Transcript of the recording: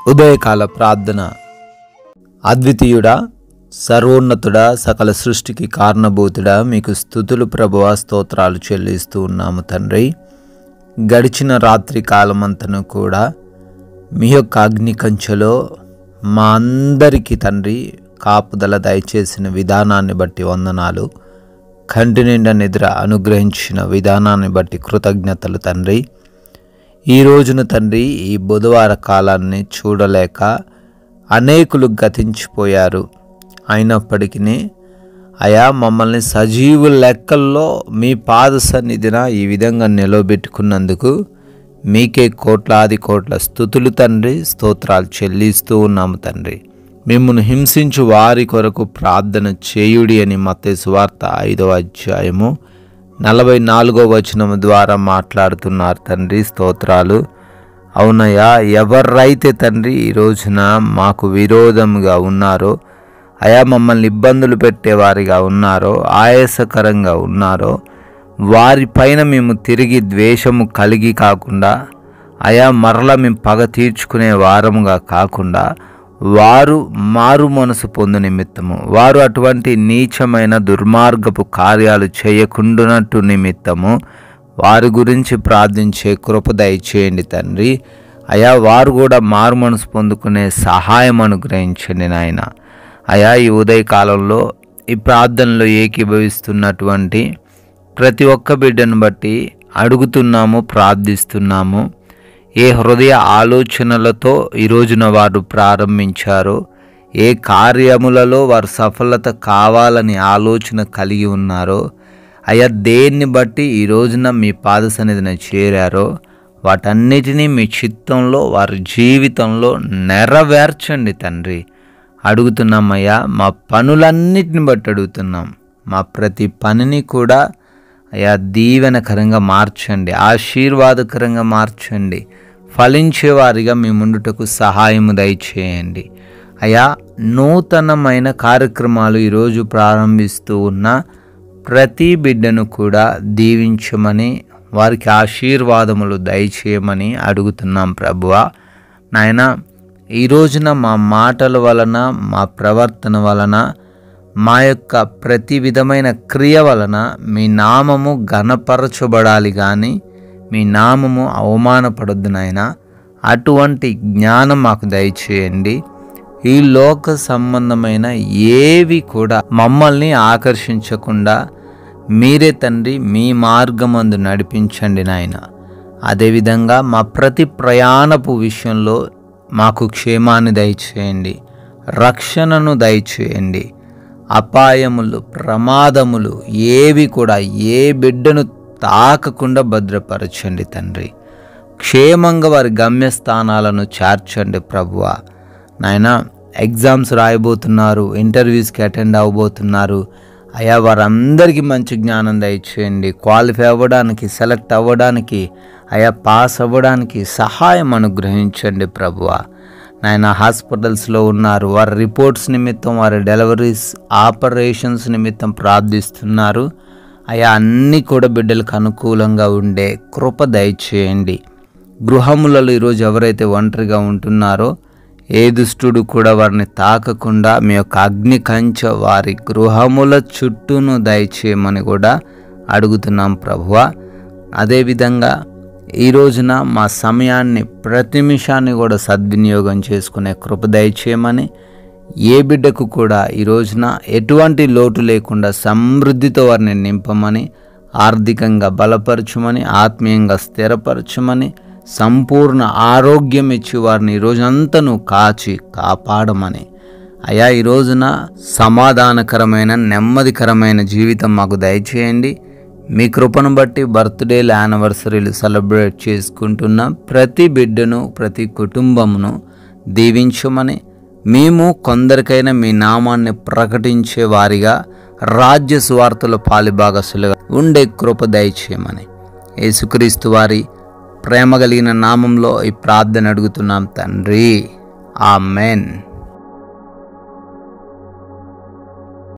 ఉదయకాల ప్రార్థన. అద్వితీయుడా, సర్వోన్నతుడా, సకల సృష్టికి కారణభూతుడా, మీకు స్తుతులు ప్రభువా, స్తోత్రాలు చెల్లిస్తూ ఉన్నాము తండ్రి. గడిచిన రాత్రి కాలమంతను కూడా మీ యొక్క అగ్ని కంచెలో మా అందరికీ తండ్రి కాపుదల దయచేసిన విధానాన్ని బట్టి వందనాలు. కంటి నిండా నిద్ర అనుగ్రహించిన విధానాన్ని బట్టి కృతజ్ఞతలు తండ్రి. ఈ రోజున తండ్రి ఈ బుధవార కాలాన్ని చూడలేక అనేకులు గతించిపోయారు. అయినప్పటికీ అయా మమ్మల్ని సజీవు లెక్కల్లో మీ పాద సన్నిధిన ఈ విధంగా నిలబెట్టుకున్నందుకు మీకే కోట్లాది కోట్ల స్తుతులు తండ్రి, స్తోత్రాలు చెల్లిస్తూ ఉన్నాము తండ్రి. మిమ్మల్ని హింసించు వారి కొరకు ప్రార్థన చేయుడి అని మత్తయి సువార్త 5వ అధ్యాయము 44వ వచనము ద్వారా మాట్లాడుతున్నారు తండ్రి. స్తోత్రాలు. అవునయ్యా, ఎవరైతే తండ్రి ఈ రోజున మాకు విరోధముగా ఉన్నారో, అయా మమ్మల్ని ఇబ్బందులు పెట్టేవారిగా ఉన్నారో, ఆయాసకరంగా ఉన్నారో, వారిపైన మేము తిరిగి ద్వేషము కలిగి కాకుండా, అయా మరల మేము పగ తీర్చుకునే వారముగా కాకుండా, వారు మారు మనసు పొందు నిమిత్తము, వారు అటువంటి నీచమైన దుర్మార్గపు కార్యాలు చేయకుండానట్టు నిమిత్తము వారి గురించి ప్రార్థించే కృప దయచేయండి తండ్రి. అయా వారు కూడా మారు మనసు పొందుకునే సహాయం అనుగ్రహించండి నాయన. అయా ఈ ఉదయకాలంలో ఈ ప్రార్థనలో ఏకీభవిస్తున్నటువంటి ప్రతి ఒక్క బిడ్డను బట్టి అడుగుతున్నాము, ప్రార్థిస్తున్నాము. ఏ హృదయ ఆలోచనలతో ఈ రోజున వారు ప్రారంభించారో, ఏ కార్యములలో వారు సఫలత కావాలని ఆలోచన కలిగి ఉన్నారో, అయా దేన్ని బట్టి ఈ రోజున మీ పాద సన్నిధిన చేరారో వాటన్నిటినీ మీ చిత్తంలో వారి జీవితంలో నెరవేర్చండి తండ్రి. అడుగుతున్నామయ్యా, మా పనులన్నిటిని బట్టి అడుగుతున్నాం. మా ప్రతి పనిని కూడా అయా దీవెనకరంగా మార్చండి, ఆశీర్వాదకరంగా మార్చండి. ఫలించేవారిగా మీ ముందుటకు సహాయము దయచేయండి. అయా నూతనమైన కార్యక్రమాలు ఈరోజు ప్రారంభిస్తూ ఉన్న ప్రతి బిడ్డను కూడా దీవించమని, వారికి ఆశీర్వాదములు దయచేయమని అడుగుతున్నాం ప్రభువా. నాయన ఈ రోజున మా మాటల వలన, మా ప్రవర్తన వలన, మా యొక్క ప్రతి విధమైన క్రియ వలన మీ నామము ఘనపరచబడాలి కానీ మీ నామము అవమానపడొద్దు నాయన. అటువంటి జ్ఞానం మాకు దయచేయండి. ఈ లోక సంబంధమైన ఏవి కూడా మమ్మల్ని ఆకర్షించకుండా మీరే తండ్రి మీ మార్గమందు నడిపించండి నాయన. అదేవిధంగా మా ప్రతి ప్రయాణపు విషయంలో మాకు క్షేమాన్ని దయచేయండి, రక్షణను దయచేయండి. అపాయములు, ప్రమాదములు ఏవి కూడా ఏ బిడ్డను తాకకుండా భద్రపరచండి తండ్రి. క్షేమంగా వారి గమ్యస్థానాలను చేర్చండి ప్రభువా. నాయన ఎగ్జామ్స్ రాయబోతున్నారు, ఇంటర్వ్యూస్కి అటెండ్ అవ్వబోతున్నారు. అయా వారందరికీ మంచి జ్ఞానం దయచేయండి. క్వాలిఫై అవ్వడానికి, సెలెక్ట్ అవ్వడానికి, అయా పాస్ అవ్వడానికి సహాయం అనుగ్రహించండి ప్రభువా. నాయన హాస్పిటల్స్లో ఉన్నారు, వారి రిపోర్ట్స్ నిమిత్తం, వారి డెలివరీస్, ఆపరేషన్స్ నిమిత్తం ప్రార్థిస్తున్నారు. అయా అన్నీ కూడా బిడ్డలకు అనుకూలంగా ఉండే కృప దయచేయండి. గృహములలో ఈరోజు ఎవరైతే ఒంటరిగా ఉంటున్నారో ఏ దుష్టుడు కూడా వారిని తాకకుండా మీ యొక్క అగ్ని కంచె వారి గృహముల చుట్టూను దయచేయమని కూడా అడుగుతున్నాం ప్రభువా. అదేవిధంగా ఈ రోజున మా సమయాన్ని, ప్రతి నిమిషాన్ని కూడా సద్వినియోగం చేసుకునే కృప దయచేయమని, ఏ బిడ్డకు కూడా ఈ రోజున ఎటువంటి లోటు లేకుండా సమృద్ధితో వారిని నింపమని, ఆర్థికంగా బలపరచమని, ఆత్మీయంగా స్థిరపరచమని, సంపూర్ణ ఆరోగ్యం ఇచ్చి వారిని ఈ రోజంతను కాచి కాపాడమని, అయా ఈ రోజున సమాధానకరమైన, నెమ్మదికరమైన జీవితం మాకు దయచేయండి. మీ కృపను బట్టి బర్త్డేలు, యానివర్సరీలు సెలబ్రేట్ చేసుకుంటున్న ప్రతి బిడ్డను, ప్రతి కుటుంబమును దీవించమని, మేము కొందరికైనా మీ నామాన్ని ప్రకటించే వారిగా రాజ్య సువార్తలో పాలిభాగస్తులుగా ఉండే కృప దయచేయమని యేసుక్రీస్తు వారి ప్రేమ కలిగిన నామంలో ఈ ప్రార్థన అడుగుతున్నాం తండ్రి. ఆమెన్.